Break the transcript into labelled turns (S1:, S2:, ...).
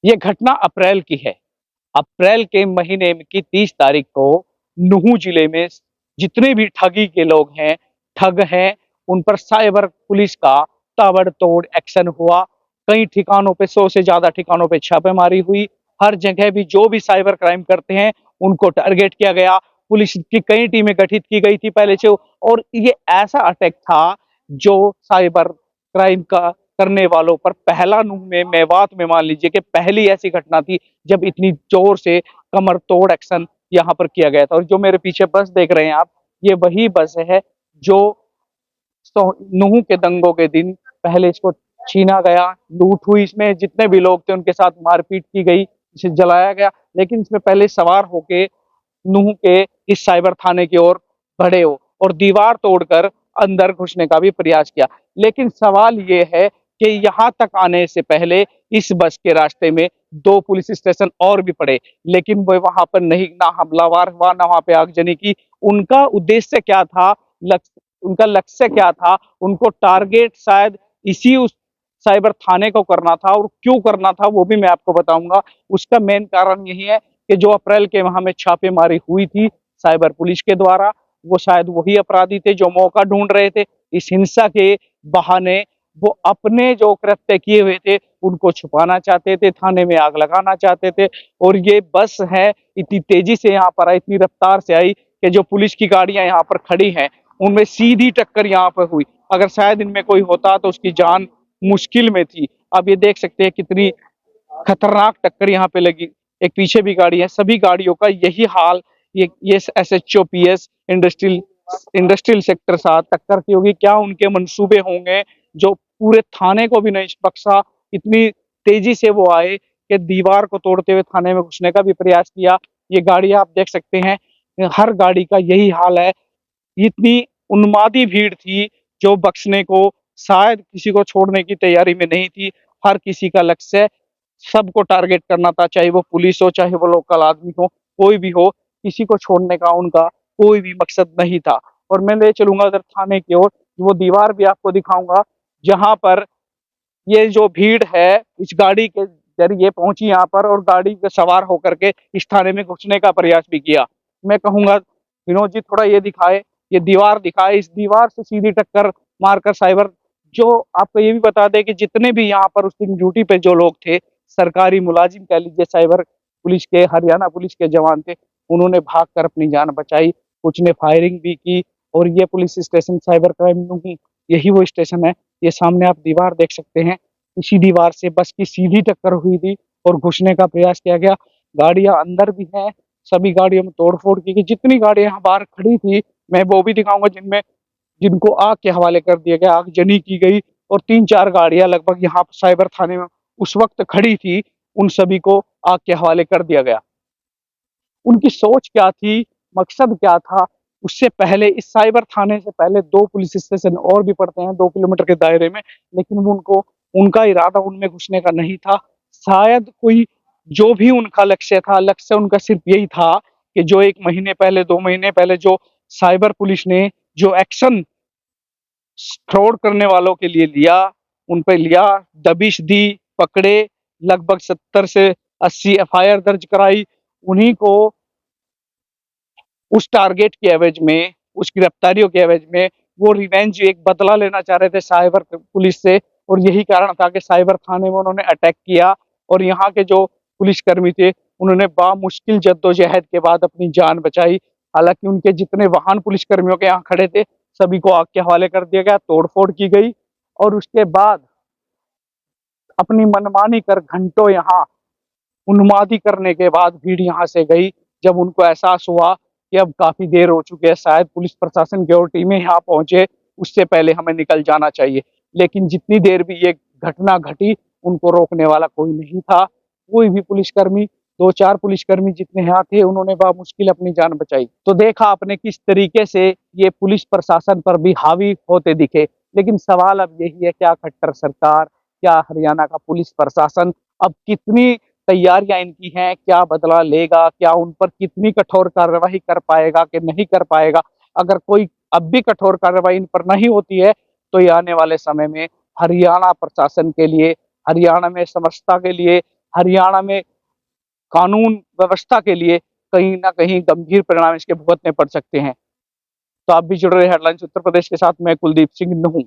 S1: ये घटना अप्रैल की है। अप्रैल के महीने की 30 तारीख को नूहू जिले में जितने भी ठगी के लोग हैं, ठग हैं, उन पर साइबर पुलिस का ताबड़तोड़ एक्शन हुआ। कई ठिकानों पे 100 से ज़्यादा ठिकानों पे छापेमारी हुई। हर जगह भी जो भी साइबर क्राइम करते हैं, उनको टारगेट किया गया। पुलिस की कई टीमें गठित की गई थी पहले से, और ये ऐसा अटैक था जो साइबर क्राइम का करने वालों पर पहला नूह में मेवात में मान लीजिए कि पहली ऐसी घटना थी जब इतनी जोर से कमर तोड़ एक्शन यहाँ पर किया गया था। और जो मेरे पीछे बस देख रहे हैं आप, ये वही बस है जो नूह के दंगों के दिन पहले इसको छीना गया, लूट हुई, इसमें जितने भी लोग थे उनके साथ मारपीट की गई, इसे जलाया गया। लेकिन इसमें पहले सवार होके नूह के इस साइबर थाने की ओर बढ़े हो और दीवार तोड़कर अंदर घुसने का भी प्रयास किया। लेकिन सवाल ये है कि यहाँ तक आने से पहले इस बस के रास्ते में 2 पुलिस स्टेशन और भी पड़े, लेकिन वो वहां पर नहीं, ना हमलावर हुआ, ना वहां पे आगजनी की। उनका उद्देश्य क्या था, लक्ष्य, उनका लक्ष्य क्या था, उनको टारगेट शायद इसी उस साइबर थाने को करना था। और क्यों करना था वो भी मैं आपको बताऊंगा। उसका मेन कारण यही है कि जो अप्रैल के माह में छापेमारी हुई थी साइबर पुलिस के द्वारा, वो शायद वही अपराधी थे जो मौका ढूंढ रहे थे इस हिंसा के बहाने। वो अपने जो कृत्य किए हुए थे उनको छुपाना चाहते थे, थाने में आग लगाना चाहते थे। और ये बस है इतनी तेजी से यहाँ पर आई, इतनी रफ्तार से आई कि जो पुलिस की गाड़ियां यहाँ पर खड़ी हैं उनमें सीधी टक्कर यहाँ पर हुई। अगर शायद इनमें कोई होता तो उसकी जान मुश्किल में थी। अब ये देख सकते हैं कितनी खतरनाक टक्कर यहाँ पे लगी। एक पीछे भी गाड़ी है, सभी गाड़ियों का यही हाल। ये SHOPS इंडस्ट्रियल इंडस्ट्रियल सेक्टर 7 टक्कर की होगी। क्या उनके मंसूबे होंगे जो पूरे थाने को भी नहीं बख्शा। इतनी तेजी से वो आए कि दीवार को तोड़ते हुए थाने में घुसने का भी प्रयास किया। ये गाड़ी आप देख सकते हैं, हर गाड़ी का यही हाल है। इतनी उन्मादी भीड़ थी जो बख्शने को, शायद किसी को छोड़ने की तैयारी में नहीं थी। हर किसी का लक्ष्य सबको टारगेट करना था, चाहे वो पुलिस हो, चाहे वो लोकल आदमी हो, कोई भी हो, किसी को छोड़ने का उनका कोई भी मकसद नहीं था। और मैं ले चलूंगा उधर थाने की ओर, वो दीवार भी आपको दिखाऊंगा जहां पर ये जो भीड़ है इस गाड़ी के जरिए पहुंची यहाँ पर, और गाड़ी पे सवार होकर के इस थाने में घुसने का प्रयास भी किया। मैं कहूंगा विनोद जी थोड़ा ये दिखाए, ये दीवार दिखाए, इस दीवार से सीधी टक्कर मारकर साइबर, जो आपको ये भी बता दें कि जितने भी यहाँ पर उस दिन ड्यूटी पे जो लोग थे, सरकारी मुलाजिम कह लीजिए, साइबर पुलिस के, हरियाणा पुलिस के जवान थे, उन्होंने भागकर अपनी जान बचाई। कुछ ने फायरिंग भी की। और ये पुलिस स्टेशन साइबर क्राइम की यही वो स्टेशन है। ये सामने आप दीवार देख सकते हैं, इसी दीवार से बस की सीधी टक्कर हुई थी और घुसने का प्रयास किया गया। गाड़ियां अंदर भी हैं, सभी गाड़ियों में तोड़फोड़ की गई। जितनी गाड़ियां यहाँ बाहर खड़ी थी मैं वो भी दिखाऊंगा जिनमें जिनको आग के हवाले कर दिया गया, आगजनी की गई। और 3-4 गाड़ियां लगभग यहाँ साइबर थाने में उस वक्त खड़ी थी, उन सभी को आग के हवाले कर दिया गया। उनकी सोच क्या थी, मकसद क्या था, उससे पहले इस साइबर थाने से पहले 2 पुलिस स्टेशन और भी पड़ते हैं 2 किलोमीटर के दायरे में, लेकिन वो उनको, उनका इरादा उनमें घुसने का नहीं था। शायद कोई, जो भी उनका लक्ष्य था, लक्ष्य उनका सिर्फ यही था कि जो 1 महीने पहले, 2 महीने पहले जो साइबर पुलिस ने जो एक्शन फ्रॉड करने वालों के लिए लिया, उन पे लिया, दबिश दी, पकड़े, लगभग 70 से 80 एफआईआर दर्ज कराई। उन्हीं को उस टारगेट के एवज में, उस गिरफ्तारियों के एवज में वो रिवेंज, एक बदला लेना चाह रहे थे साइबर पुलिस से। और यही कारण था कि साइबर थाने में उन्होंने अटैक किया। और यहाँ के जो पुलिसकर्मी थे उन्होंने बामुश्किल जद्दोजहद के बाद अपनी जान बचाई। हालांकि उनके जितने वाहन पुलिसकर्मियों के यहाँ खड़े थे सभी को आग के हवाले कर दिया गया, तोड़फोड़ की गई। और उसके बाद अपनी मनमानी कर घंटों यहाँ उन्मादी करने के बाद भीड़ यहाँ से गई। जब उनको एहसास हुआ कि अब काफी देर हो चुकी है, शायद पुलिस प्रशासन की और टीमें यहाँ पहुंचे, उससे पहले हमें निकल जाना चाहिए। लेकिन जितनी देर भी ये घटना घटी, उनको रोकने वाला कोई नहीं था। कोई भी पुलिसकर्मी, 2-4 पुलिसकर्मी जितने यहाँ थे, उन्होंने बामुश्किल अपनी जान बचाई। तो देखा आपने किस तरीके से ये पुलिस प्रशासन पर भी हावी होते दिखे। लेकिन सवाल अब यही है, क्या खट्टर सरकार, क्या हरियाणा का पुलिस प्रशासन अब कितनी तैयारियां इनकी हैं, क्या बदला लेगा, क्या उन पर कितनी कठोर कार्रवाई कर पाएगा कि नहीं कर पाएगा। अगर कोई अब भी कठोर कार्रवाई इन पर नहीं होती है तो ये आने वाले समय में हरियाणा प्रशासन के लिए, हरियाणा में समरसता के लिए हरियाणा में कानून व्यवस्था के लिए कहीं ना कहीं गंभीर परिणाम इसके भुगतने पड़ सकते हैं। तो आप भी जुड़ रहे हेडलाइंस उत्तर प्रदेश के साथ। मैं कुलदीप सिंह नूह।